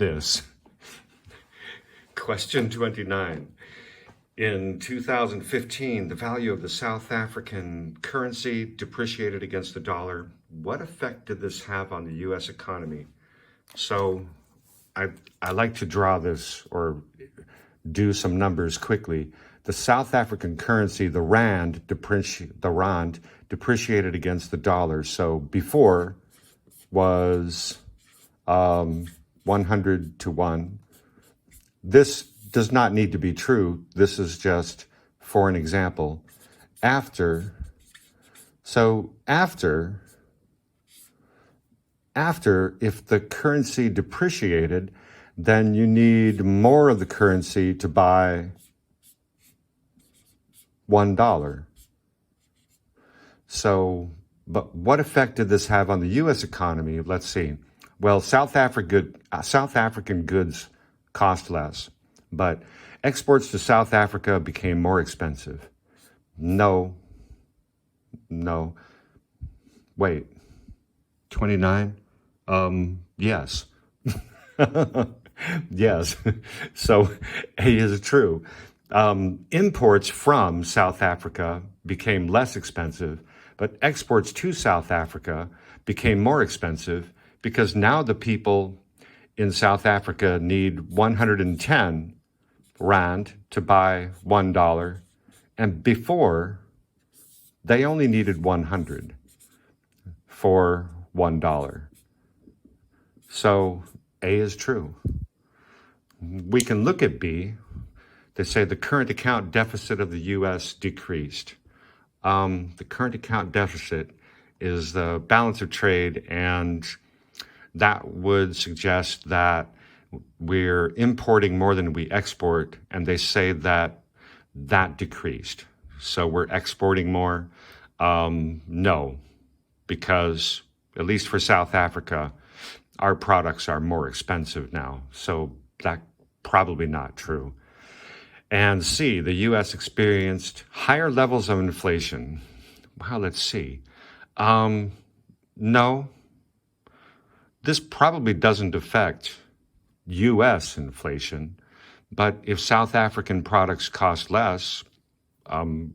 this. Question 29. In 2015, the value of the South African currency depreciated against the dollar. What effect did this have on the U.S. economy? So I like to draw this or do some numbers quickly. The South African currency, the rand depreciated against the dollar. So before was 100 to 1. This does not need to be true. This is just for an example. After, if the currency depreciated, then you need more of the currency to buy $1. So, but what effect did this have on the U.S. economy? Let's see. Well, South African goods cost less, but exports to South Africa became more expensive. No. Wait, 29? Yes. Yes. So A is true. Imports from South Africa became less expensive, but exports to South Africa became more expensive because now the people in South Africa need 110 rand to buy $1, and before they only needed 100 for $1. So A is true. We can look at B. They say the current account deficit of the U.S. decreased. The current account deficit is the balance of trade, and that would suggest that we're importing more than we export, and they say that decreased. So we're exporting more? No, because at least for South Africa, our products are more expensive now. So that's probably not true. And C, the U.S. experienced higher levels of inflation. Wow, let's see. No, this probably doesn't affect U.S. inflation, but if South African products cost less,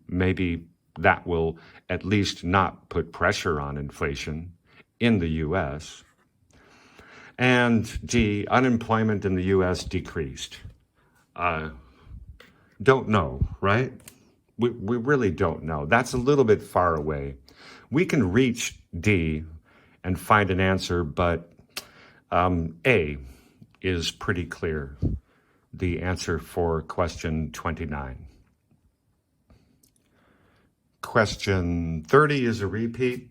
maybe that will at least not put pressure on inflation in the U.S. And D, unemployment in the U.S. decreased. Don't know, right? We really don't know. That's a little bit far away. We can reach D and find an answer, but A is pretty clear, the answer for question 29. Question 30 is a repeat.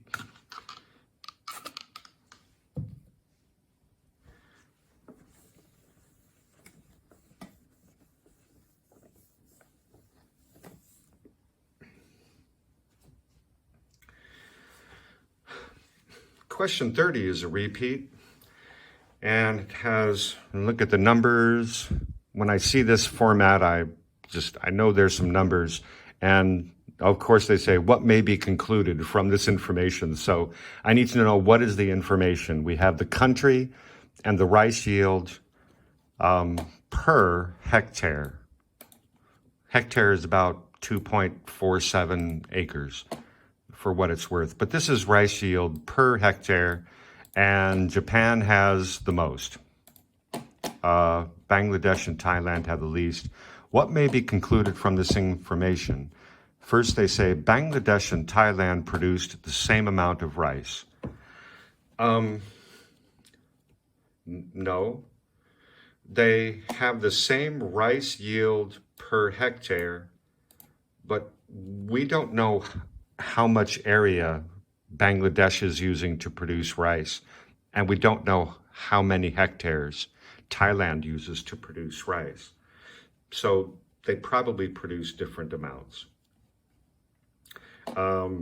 Question 30 is a repeat, and it has, look at the numbers. When I see this format, I know there's some numbers, and of course they say, what may be concluded from this information? So I need to know, what is the information? We have the country and the rice yield per hectare. Hectare is about 2.47 acres. For what it's worth. But this is rice yield per hectare, and Japan has the most. Bangladesh and Thailand have the least. What may be concluded from this information? First, they say Bangladesh and Thailand produced the same amount of rice. No. They have the same rice yield per hectare, but we don't know how much area Bangladesh is using to produce rice, and we don't know how many hectares Thailand uses to produce rice. So they probably produce different amounts.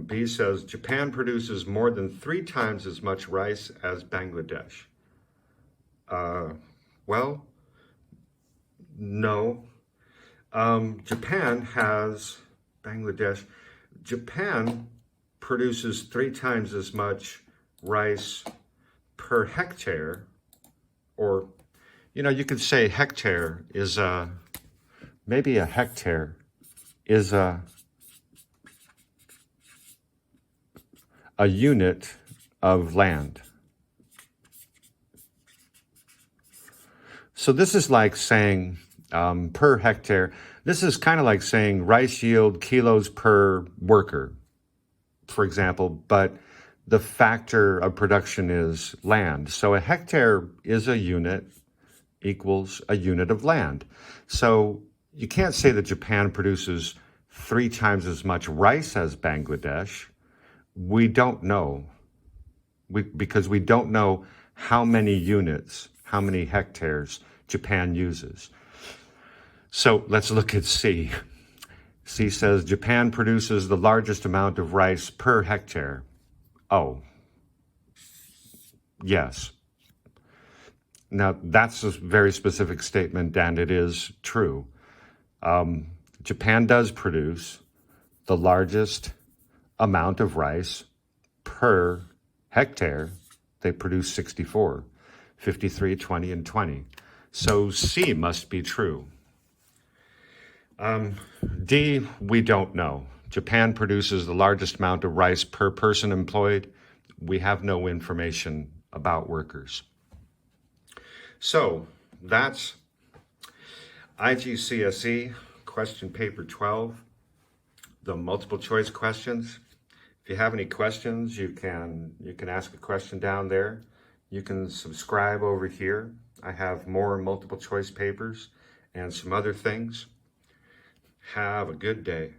B says Japan produces more than 3 times as much rice as Bangladesh. Well, no. Japan produces 3 times as much rice per hectare, or You know, you could say hectare is maybe a hectare is a unit of land. So this is like saying per hectare. This is kind of like saying rice yield kilos per worker, for example, but the factor of production is land. So a hectare is a unit equals a unit of land. So you can't say that Japan produces 3 times as much rice as Bangladesh. We don't know. Because we don't know how many units, how many hectares Japan uses. So let's look at C. C says Japan produces the largest amount of rice per hectare. Oh, yes. Now, that's a very specific statement, and it is true. Japan does produce the largest amount of rice per hectare. They produce 64, 53, 20, and 20. So C must be true. D, we don't know. Japan produces the largest amount of rice per person employed. We have no information about workers. So that's IGCSE question paper 12, the multiple choice questions. If you have any questions, you can ask a question down there. You can subscribe over here. I have more multiple choice papers and some other things. Have a good day.